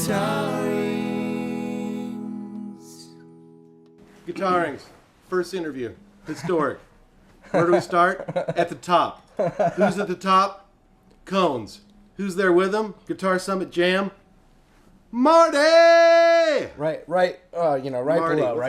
Guitarings. Guitarings. First interview. Historic. Where do we start? At the top. Who's at the top? Cones. Who's there with them? Guitar Summit Jam. Marty! Right Marty,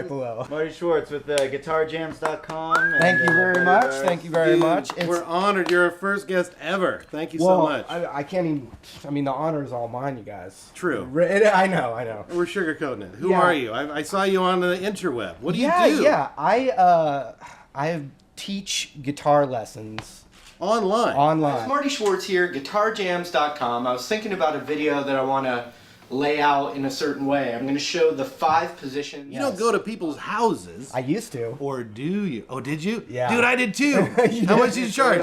below. Marty Schwartz with GuitarJams.com. Thank you very much. Thank you very much. We're honored. You're our first guest ever. Thank you so much. I can't even. I mean, the honor is all mine, you guys. True. I know. We're sugarcoating it. Who Yeah. are you? I saw you on the interweb. What do you do? Yeah. I teach guitar lessons Online. It's Marty Schwartz here, GuitarJams.com. I was thinking about a video that I want to lay out in a certain way. I'm going to show the 5 positions. You don't go to people's houses. I used to. Or do you? Oh, did you? Yeah. Dude, I did too. How much did you charge?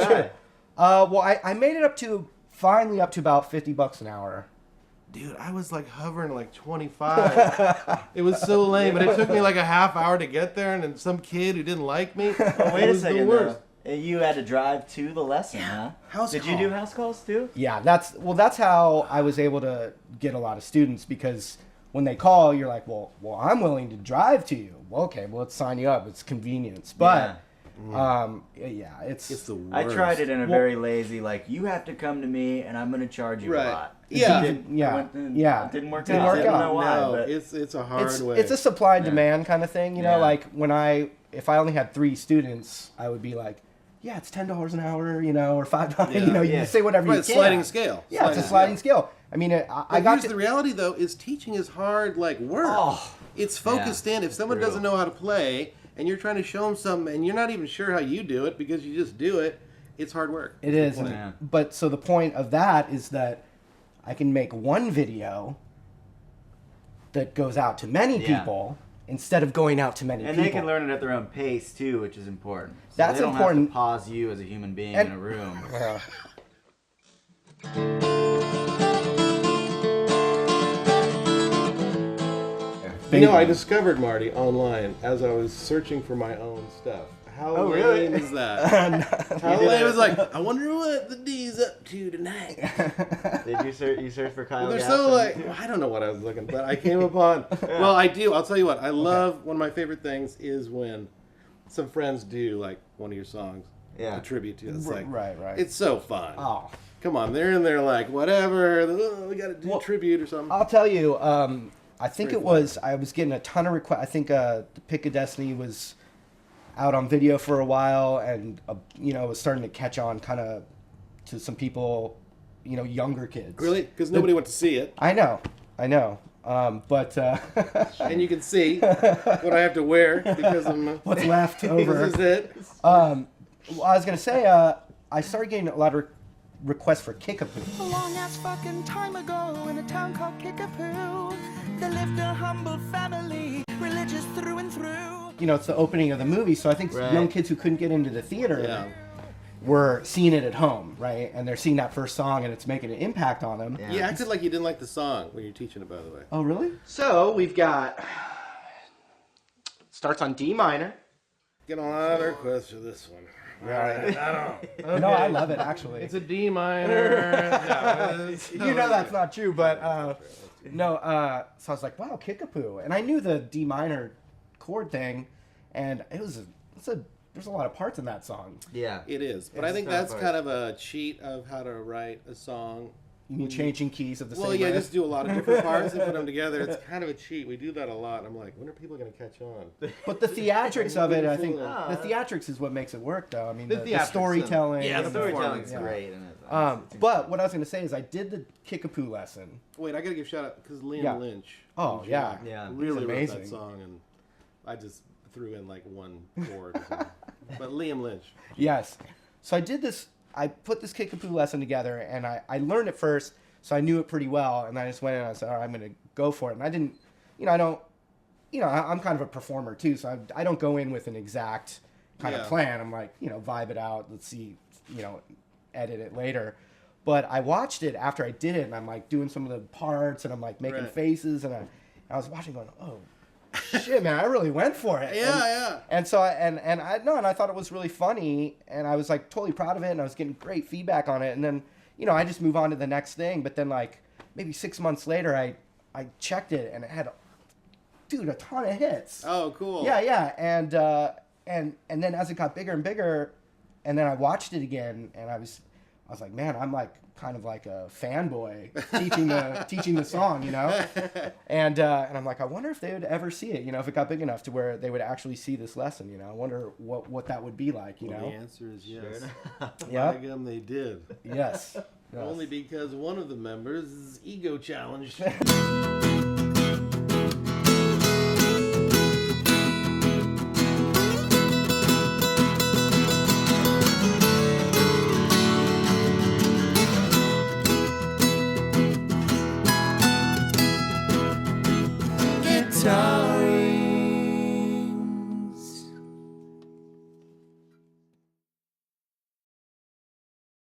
Well, I made it finally up to about $50 an hour. Dude, I was like hovering like 25. It was so lame, but it took me like a half hour to get there, and then some kid who didn't like me. Wait a second, though. You had to drive to the lesson, huh? House Did call. you do house calls too? Yeah, that's how I was able to get a lot of students, because when they call, you're like, well, I'm willing to drive to you. Well, okay, well, let's sign you up. It's convenience, but it's the worst. I tried it in a very lazy, like, you have to come to me and I'm going to charge you a lot. Yeah. It didn't work out. work I don't out. know why. No, but it's a hard way. It's a supply and demand kind of thing, you know. Yeah. Like if I only had 3 students, I would be like, yeah, it's $10 an hour, you know, or $5. Yeah. You know, you say whatever you can. Sliding scale. Yeah, it's a sliding scale. I mean, the reality though is teaching is hard like work. Oh, it's focused in. If someone doesn't know how to play and you're trying to show them something and you're not even sure how you do it because you just do it, it's hard work. it is. Yeah. But so the point of that is that I can make one video that goes out to many people instead of going out to many people. And they can learn it at their own pace too, which is important. So That's they don't important. have to pause you as a human being And- in a room. You know, I discovered Marty online as I was searching for my own stuff. How lame really? is that? How lame is like, I wonder what the D's up to tonight. Did you search for Kyle? They're Gass so on like, YouTube? I don't know what I was looking, but I came upon. Well, I do. I'll tell you what. I love one of my favorite things is when some friends do like one of your songs, a tribute to it. It's like, right. It's so fun. Oh, Come on, they're in there like whatever. Oh, we got to do tribute or something. I'll tell you. I think I was getting a ton of requests. I think the Pick of Destiny was out on video for a while, and it was starting to catch on kind of to some people, younger kids. Really? Because nobody went to see it. I know. But And you can see what I have to wear because I'm what's left over. This is it. Well, I was gonna say I started getting a lot of requests for Kickapoo. A long ass fucking time ago in a town called Kickapoo, there lived a humble family, religious through and through. It's the opening of the movie, so I think young kids who couldn't get into the theater were seeing it at home, right? And they're seeing that first song, and it's making an impact on them. You acted like you didn't like the song when you're teaching it, by the way. Oh, really? So we've got starts on D minor. Get a lot of requests for this one. Right. I don't. No, I love it actually. It's a D minor. That's not true, but no. So I was like, wow, Kickapoo, and I knew the D minor chord thing, and there's a lot of parts in that song. Yeah. It is, but I think that's kind of a cheat of how to write a song. You mean changing keys of the same Well, yeah, riff? just do a lot of different parts and put them together. It's kind of a cheat. We do that a lot. I'm like, when are people going to catch on? But the theatrics of it, I think, the theatrics is what makes it work, though. I mean, the storytelling. Yeah, The the storytelling's performance. great. But what I was going to say is I did the Kickapoo lesson. Wait, I got to give a shout out because Liam Lynch. Oh, from yeah. Yeah. Really He's wrote amazing. that song, and I just threw in like one chord. Or something. But Liam Lynch. Yes. So I did this, I put this Kickapoo lesson together, and I learned it first, so I knew it pretty well, and I just went in and I said, all right, I'm going to go for it. And I didn't, I'm kind of a performer too, so I don't go in with an exact kind of plan. I'm like, vibe it out, let's see, edit it later. But I watched it after I did it, and I'm like doing some of the parts, and I'm like making faces, and I was watching going, oh, shit, man, I really went for it. Yeah. And so I thought it was really funny, and I was like totally proud of it, and I was getting great feedback on it. And then, I just move on to the next thing. But then like maybe 6 months later, I checked it and it had, dude, a ton of hits. Oh, cool. Yeah, and then as it got bigger and bigger, and then I watched it again, and I was like, man, I'm like kind of like a fanboy teaching the song, you know, and I'm like, I wonder if they would ever see it, you know, if it got big enough to where they would actually see this lesson, you know. I wonder what that would be like, you know. The answer is yes. Yeah. By gum, they did. Yes. Only because one of the members is ego challenged.